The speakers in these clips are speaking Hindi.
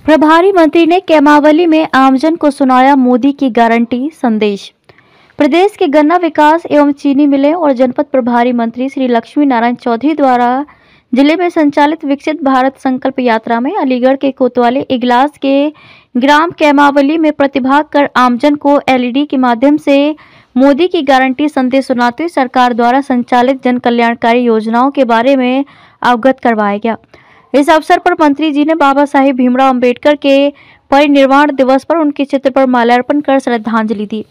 प्रभारी मंत्री ने कैमावली में आमजन को सुनाया मोदी की गारंटी संदेश। प्रदेश के गन्ना विकास एवं चीनी मिलें और जनपद प्रभारी मंत्री श्री लक्ष्मी नारायण चौधरी द्वारा जिले में संचालित विकसित भारत संकल्प यात्रा में अलीगढ़ के कोतवाली इगलास के ग्राम कैमावली में प्रतिभाग कर आमजन को एलईडी के माध्यम से मोदी की गारंटी संदेश सुनाते हुए सरकार द्वारा संचालित जन कल्याणकारी योजनाओं के बारे में अवगत करवाया गया। इस अवसर पर मंत्री जी ने बाबा साहेब भीमराव अंबेडकर के परिनिर्वाण दिवस पर उनके चित्र पर माल्यार्पण कर श्रद्धांजलि दी।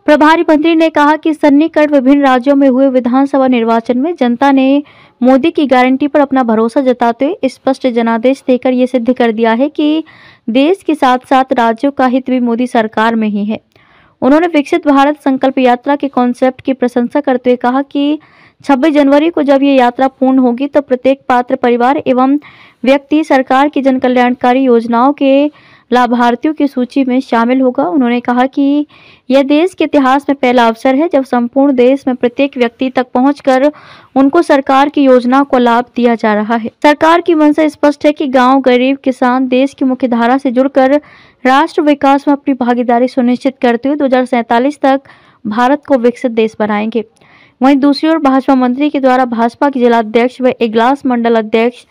प्रभारी मंत्री ने कहा कि सन्निकट विभिन्न राज्यों में हुए विधानसभा निर्वाचन में जनता ने मोदी की गारंटी पर अपना भरोसा जताते हुए स्पष्ट जनादेश देकर ये सिद्ध कर दिया है कि देश के साथ साथ राज्यों का हित भी मोदी सरकार में ही है। उन्होंने विकसित भारत संकल्प यात्रा के कॉन्सेप्ट की प्रशंसा करते हुए कहा कि 26 जनवरी को जब ये यात्रा पूर्ण होगी तो प्रत्येक पात्र परिवार एवं व्यक्ति सरकार की जन कल्याणकारी योजनाओं के लाभार्थियों की सूची में शामिल होगा। उन्होंने कहा कि यह देश के इतिहास में पहला अवसर है जब संपूर्ण देश में प्रत्येक व्यक्ति तक पहुंचकर उनको सरकार की योजनाओं को लाभ दिया जा रहा है। सरकार की मंशा स्पष्ट है कि गांव, गरीब, किसान देश की मुख्य धारा से जुड़कर राष्ट्र विकास में अपनी भागीदारी सुनिश्चित करते हुए 2047 तक भारत को विकसित देश बनाएंगे। वहीं दूसरी ओर भाजपा मंत्री के द्वारा भाजपा के जिलाध्यक्ष व इगलास मंडल अध्यक्ष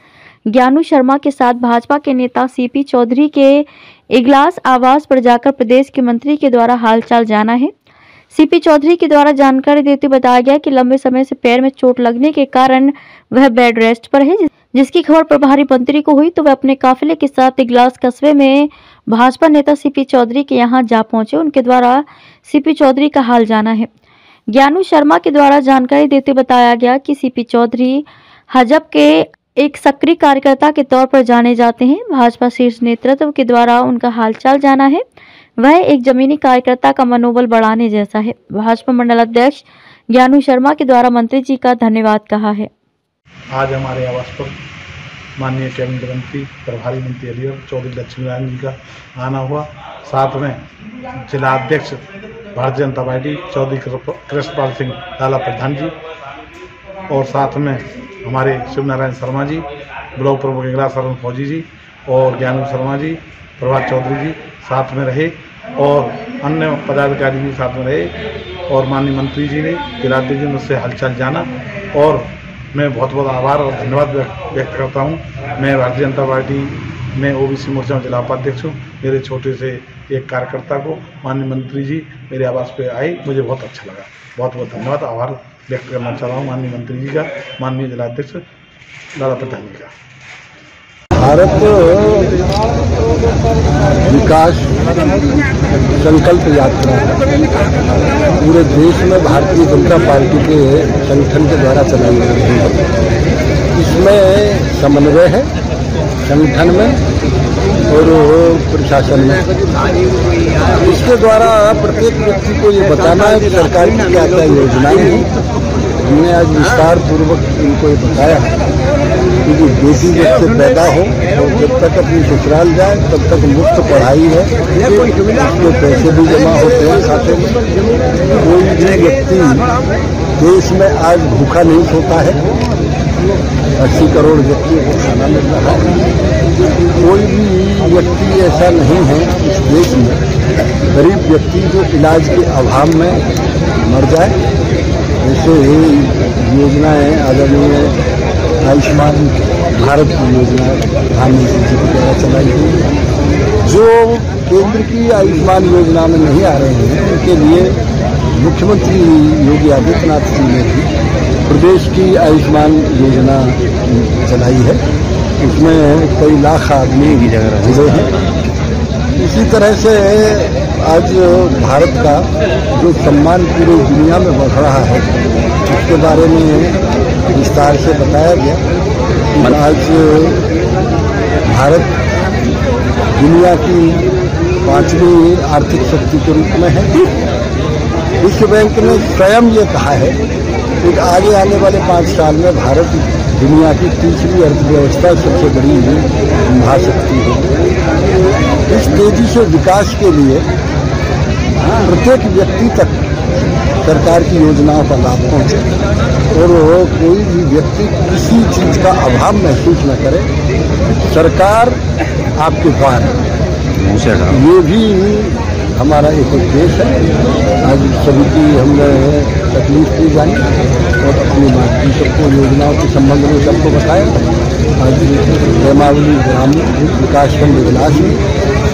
ज्ञानू शर्मा के साथ भाजपा के नेता सीपी चौधरी के इगलास आवास पर जाकर प्रदेश के मंत्री के द्वारा हालचाल जाना है। सीपी चौधरी के द्वारा जानकारी देते बताया गया कि लंबे समय से पैर में चोट लगने के कारण वह बेड रेस्ट पर है, जिसकी खबर प्रभारी मंत्री को हुई तो वह अपने काफिले के साथ इगलास कस्बे में भाजपा नेता सीपी चौधरी के यहाँ जा पहुंचे। उनके द्वारा सीपी चौधरी का हाल जाना है। ज्ञानू शर्मा के द्वारा जानकारी देते बताया गया कि सीपी चौधरी हजब के एक सक्रिय कार्यकर्ता के तौर पर जाने जाते हैं। भाजपा शीर्ष नेतृत्व के द्वारा उनका हालचाल जाना है, वह एक जमीनी कार्यकर्ता का मनोबल बढ़ाने जैसा है। भाजपा मंडल अध्यक्ष ज्ञानू शर्मा के द्वारा मंत्री जी का धन्यवाद कहा है। आज हमारे आवास पर माननीय कैबिनेट मंत्री प्रभारी मंत्री अलीगढ़ चौधरी लक्ष्मी नारायण जी का आना हुआ। साथ में जिला अध्यक्ष भारतीय जनता पार्टी चौधरी कृष्णपाल सिंह लाला प्रधान जी और साथ में हमारे शिव नारायण शर्मा जी, ब्लॉक प्रमुख इगलास अरुण फौजी जी और ज्ञानू शर्मा जी, प्रभात चौधरी जी साथ में रहे और अन्य पदाधिकारी भी साथ में रहे और माननीय मंत्री जी ने जिलाध्यक्ष जी ने उससे हालचाल जाना और मैं बहुत बहुत आभार और धन्यवाद व्यक्त करता हूं। मैं भारतीय जनता पार्टी में ओबीसी मोर्चा में जिला उपाध्यक्ष हूँ। मेरे छोटे से एक कार्यकर्ता को माननीय मंत्री जी मेरे आवास पे आए, मुझे बहुत अच्छा लगा। बहुत बहुत धन्यवाद, आभार व्यक्त करना चाह रहा हूँ माननीय मंत्री जी का, माननीय जिलाध्यक्ष लाला प्रधान जी का। भारत विकास संकल्प यात्रा पूरे देश में भारतीय जनता पार्टी के संगठन के द्वारा चलाई जा रही है। इसमें समन्वय है संगठन में और प्रशासन में। इसके द्वारा प्रत्येक व्यक्ति को ये बताना है कि सरकार की क्या क्या योजनाएं हैं। हमने आज विस्तार पूर्वक इनको ये बताया क्योंकि बेटी जब से पैदा हो और जब तक अपनी ससुराल जाए तब तक मुफ्त पढ़ाई है, उसके पैसे भी जमा होते हैं खाते में। कोई भी व्यक्ति देश में आज भूखा नहीं सोता है, 80 करोड़ व्यक्तियों को खाना मिल रहा है। कोई भी व्यक्ति ऐसा नहीं है इस देश में गरीब व्यक्ति जो इलाज के अभाव में मर जाए। ऐसे ही योजनाएं आदरणीय आयुष्मान भारत की योजना प्रधानमंत्री जी के द्वारा चलाई गई। जो केंद्र की आयुष्मान योजना में नहीं आ रहे हैं उनके लिए मुख्यमंत्री योगी आदित्यनाथ जी ने भी प्रदेश की आयुष्मान योजना चलाई है। उसमें कई लाख आदमी जुड़े हैं। इसी तरह से आज भारत का जो सम्मान पूरी दुनिया में बढ़ रहा है उसके बारे में विस्तार से बताया गया कि आज भारत दुनिया की 5वीं आर्थिक शक्ति के रूप में है। विश्व बैंक ने स्वयं ये कहा है कि आगे आने वाले 5 साल में भारत दुनिया की 3री अर्थव्यवस्था सबसे बड़ी महाशक्ति है। इस तेजी से विकास के लिए प्रत्येक व्यक्ति तक सरकार की योजनाओं का लाभ पहुंचे और कोई भी व्यक्ति किसी चीज का अभाव महसूस न करे। सरकार आपके पार है, ये भी हमारा एक उद्देश्य है। आज सभी की हमने तकलीफ की जानी और अपनी बात सबको योजनाओं के संबंध में सबको बताया। आज खेमावली ग्रामीण विकासखंड इजलास में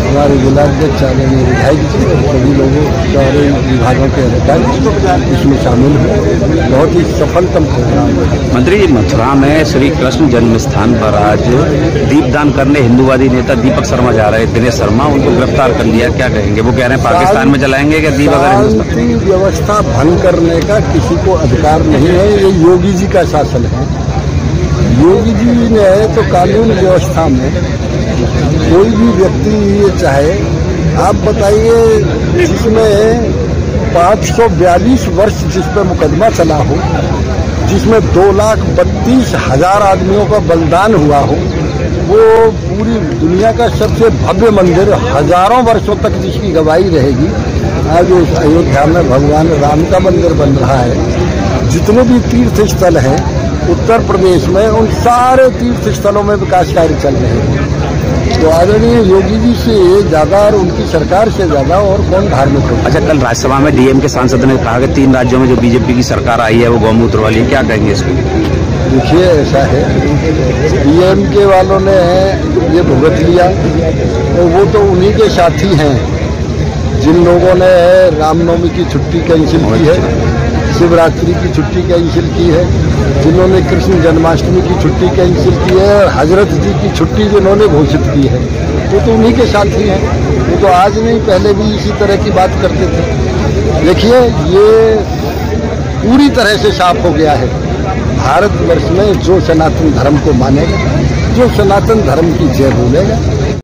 हमारे जिलाध्यक्ष आदरणीय विधायक जी सभी लोगों सारे विभागों के अधिकारी इसमें शामिल हुए। बहुत ही सफलतम प्रोग्राम है। मंत्री जी, मथुरा में श्री कृष्ण जन्म स्थान पर आज दीपदान करने हिंदूवादी नेता दीपक शर्मा जा रहे, दिनेश शर्मा, उनको गिरफ्तार कर लिया, क्या कहेंगे? वो कह रहे हैं पाकिस्तान में जलाएंगे क्या दीप? शांति व्यवस्था भंग करने का किसी को अधिकार नहीं है, ये योगी जी का शासन है। योगी जी ने तो कानून व्यवस्था में कोई भी व्यक्ति ये चाहे, आप बताइए, जिसमें 542 वर्ष जिस पर मुकदमा चला हो, जिसमें 2,32,000 आदमियों का बलिदान हुआ हो, वो पूरी दुनिया का सबसे भव्य मंदिर हजारों वर्षों तक जिसकी गवाही रहेगी, आज उस अयोध्या में भगवान राम का मंदिर बन रहा है। जितने भी तीर्थ स्थल हैं उत्तर प्रदेश में, उन सारे तीर्थ स्थलों में विकास कार्य चल रहे हैं। तो आदरणीय योगी जी से ज्यादा और उनकी सरकार से ज्यादा और कौन धार्मिक हो? अच्छा, कल राज्यसभा में डीएम के सांसद ने कहा कि 3 राज्यों में जो बीजेपी की सरकार आई है वो गौमूत्र वाली है, क्या कहेंगे इसको? देखिए, ऐसा है, डीएम के वालों ने ये भुगत लिया और वो तो उन्हीं के साथी हैं जिन लोगों ने रामनवमी की छुट्टी कैंसिल की है, शिवरात्रि की छुट्टी कैंसिल की है, जिन्होंने कृष्ण जन्माष्टमी की छुट्टी कैंसिल की है और हजरत जी की छुट्टी जिन्होंने घोषित की है, वो तो उन्हीं के साथी हैं। वो तो आज नहीं, पहले भी इसी तरह की बात करते थे। देखिए, ये पूरी तरह से साफ हो गया है। भारतवर्ष में जो सनातन धर्म को मानेगा, जो सनातन धर्म की जय बोलेगा,